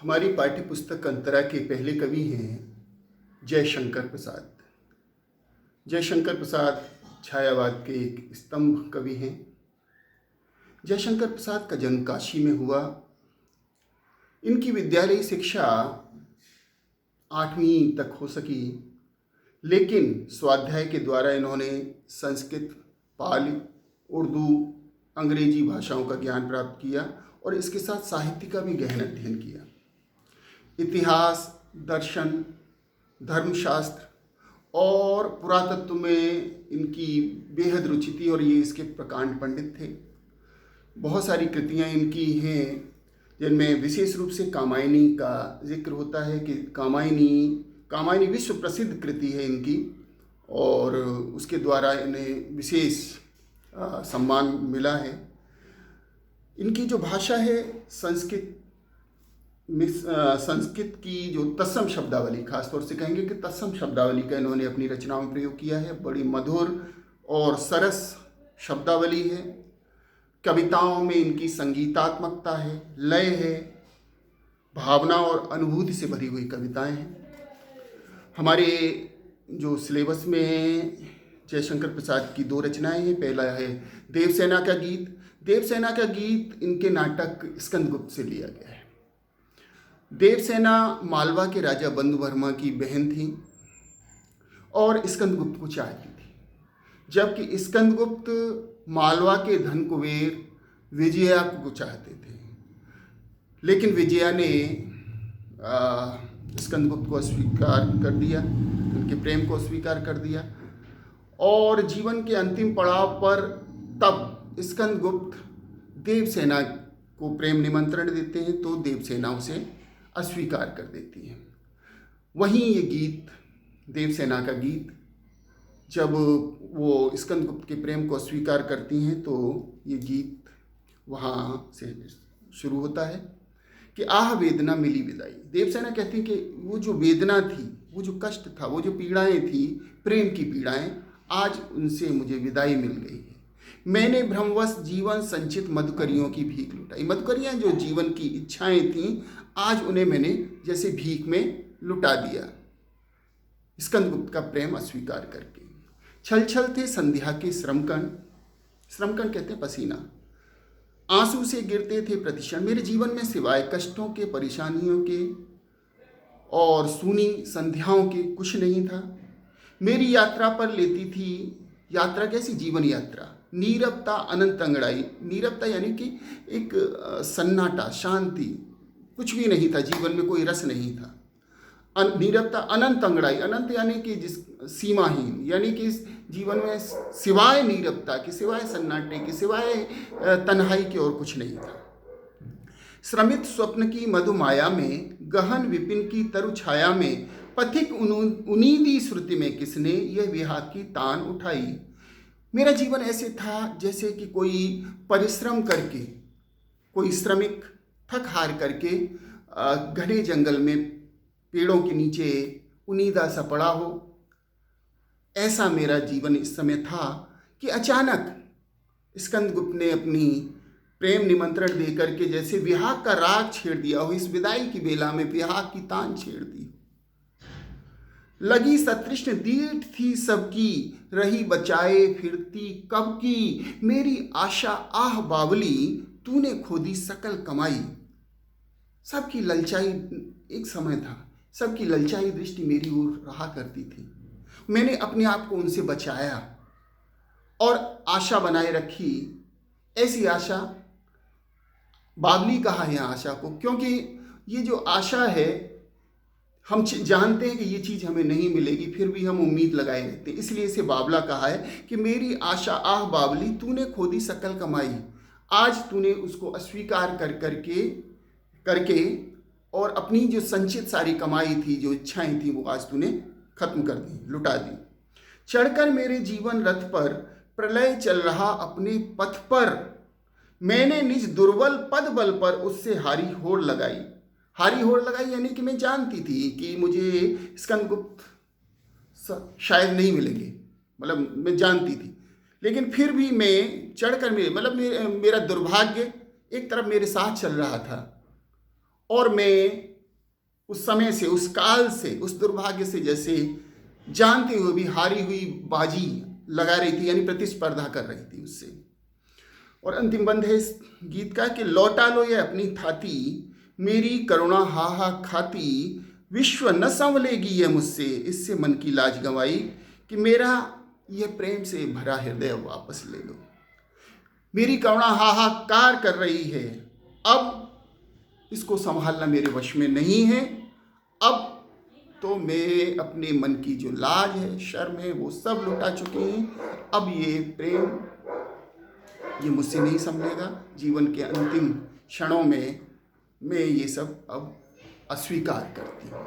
हमारी पाठ्य पुस्तक अंतरा के पहले कवि हैं जयशंकर प्रसाद। जयशंकर प्रसाद छायावाद के एक स्तंभ कवि हैं। जयशंकर प्रसाद का जन्म काशी में हुआ। इनकी विद्यालयी शिक्षा 8वीं तक हो सकी, लेकिन स्वाध्याय के द्वारा इन्होंने संस्कृत, पाली, उर्दू, अंग्रेजी भाषाओं का ज्ञान प्राप्त किया और इसके साथ साहित्य का भी गहन अध्ययन किया। इतिहास, दर्शन, धर्मशास्त्र और पुरातत्व में इनकी बेहद रुचि थी और ये इसके प्रकांड पंडित थे। बहुत सारी कृतियाँ इनकी हैं जिनमें विशेष रूप से कामायनी का जिक्र होता है कि कामायनी विश्व प्रसिद्ध कृति है इनकी और उसके द्वारा इन्हें विशेष सम्मान मिला है। इनकी जो भाषा है संस्कृत की जो तत्सम शब्दावली, खासतौर से कहेंगे कि तत्सम शब्दावली का इन्होंने अपनी रचनाओं में प्रयोग किया है। बड़ी मधुर और सरस शब्दावली है। कविताओं में इनकी संगीतात्मकता है, लय है, भावना और अनुभूति से भरी हुई कविताएं हैं। हमारे जो सिलेबस में है जयशंकर प्रसाद की 2 रचनाएं हैं। पहला है देवसेना का गीत। देवसेना का गीत इनके नाटक स्कंदगुप्त से लिया गया है। देवसेना मालवा के राजा बंधुवर्मा की बहन थी और स्कंदगुप्त को चाहती थी, जबकि स्कंदगुप्त मालवा के धन कुबेर विजया को चाहते थे। लेकिन विजया ने स्कंदगुप्त को अस्वीकार कर दिया, उनके प्रेम को अस्वीकार कर दिया और जीवन के अंतिम पड़ाव पर तब स्कंदगुप्त देवसेना को प्रेम निमंत्रण देते हैं तो देवसेना उसे अस्वीकार कर देती है। वहीं ये गीत, देवसेना का गीत, जब वो स्कंदगुप्त के प्रेम को अस्वीकार करती हैं तो ये गीत वहाँ से शुरू होता है कि आह वेदना मिली विदाई। देवसेना कहती है कि वो जो वेदना थी, वो जो कष्ट था, वो जो पीड़ाएं थी, प्रेम की पीड़ाएं, आज उनसे मुझे विदाई मिल गई है। मैंने भ्रमवश जीवन संचित मधुकरियों की भीख लुटाई। मधुकरियाँ जो जीवन की इच्छाएं थीं, आज उन्हें मैंने जैसे भीख में लुटा दिया स्कंदगुप्त का प्रेम अस्वीकार करके। छल छल थे संध्या के श्रमकण, श्रमकण कहते हैं पसीना, आंसू से गिरते थे प्रतिक्षण। मेरे जीवन में सिवाय कष्टों के, परेशानियों के और सूनी संध्याओं के कुछ नहीं था। मेरी यात्रा पर लेती थी, यात्रा कैसी, जीवन यात्रा, नीरवता अनंत अंगड़ाई। नीरवता यानी कि एक सन्नाटा, शांति, कुछ भी नहीं था, जीवन में कोई रस नहीं था। नीरवता अनंत अंगड़ाई, अनंत यानी कि जिस सीमाहीन, यानी कि इस जीवन में सिवाय नीरवता के, सिवाय सन्नाटे के, सिवाय तन्हाई के और कुछ नहीं था। श्रमित स्वप्न की मधुमाया में, गहन विपिन की तरु छाया में, पथिक उनीदी श्रुति में किसने यह विहा की तान उठाई। मेरा जीवन ऐसे था जैसे कि कोई परिश्रम करके, कोई श्रमिक थक हार करके घने जंगल में पेड़ों के नीचे उनीदा सा पड़ा हो। ऐसा मेरा जीवन इस समय था कि अचानक स्कंदगुप्त ने अपनी प्रेम निमंत्रण दे करके जैसे विहाग का राग छेड़ दिया हो, इस विदाई की बेला में विहाग की तान छेड़ दी। लगी सतृष्ण दीठ थी सबकी, रही बचाए फिरती कब की। मेरी आशा आह बावली, तूने खोदी सकल कमाई। सबकी ललचाई, एक समय था सबकी ललचाई दृष्टि मेरी ओर रहा करती थी। मैंने अपने आप को उनसे बचाया और आशा बनाए रखी। ऐसी आशा, बावली कहा है आशा को, क्योंकि ये जो आशा है, हम जानते हैं कि ये चीज़ हमें नहीं मिलेगी, फिर भी हम उम्मीद लगाए रहते हैं, इसलिए इसे बावला कहा है कि मेरी आशा आह बावली, तूने खोदी सकल कमाई। आज तूने उसको अस्वीकार करके और अपनी जो संचित सारी कमाई थी, जो इच्छाएं थी, वो आज तूने खत्म कर दी, लुटा दी। चढ़कर मेरे जीवन रथ पर, प्रलय चल रहा अपने पथ पर, मैंने निज दुर्बल पद बल पर उससे हारी होड़ लगाई। हारी होड़ लगाई यानी कि मैं जानती थी कि मुझे स्कंदगुप्त शायद नहीं मिलेंगे, मतलब मैं जानती थी, लेकिन फिर भी मैं चढ़कर मेरा दुर्भाग्य एक तरफ मेरे साथ चल रहा था और मैं उस समय से, उस काल से, उस दुर्भाग्य से जैसे जानते हुए भी हारी हुई बाजी लगा रही थी, यानी प्रतिस्पर्धा कर रही थी उससे। और अंतिम बंद है इस गीत का कि लौटा लो ये अपनी थाती, मेरी करुणा हा हा खाती, विश्व न संभलेगी ये मुझसे, इससे मन की लाज गंवाई, कि मेरा यह प्रेम से भरा हृदय वापस ले लो। मेरी करुणा हाहाकार कर रही है, अब इसको संभालना मेरे वश में नहीं है। अब तो मैं अपने मन की जो लाज है, शर्म है, वो सब लुटा चुकी हैं। अब ये प्रेम ये मुझसे नहीं संभलेगा। जीवन के अंतिम क्षणों में मैं ये सब अब अस्वीकार करती हूँ।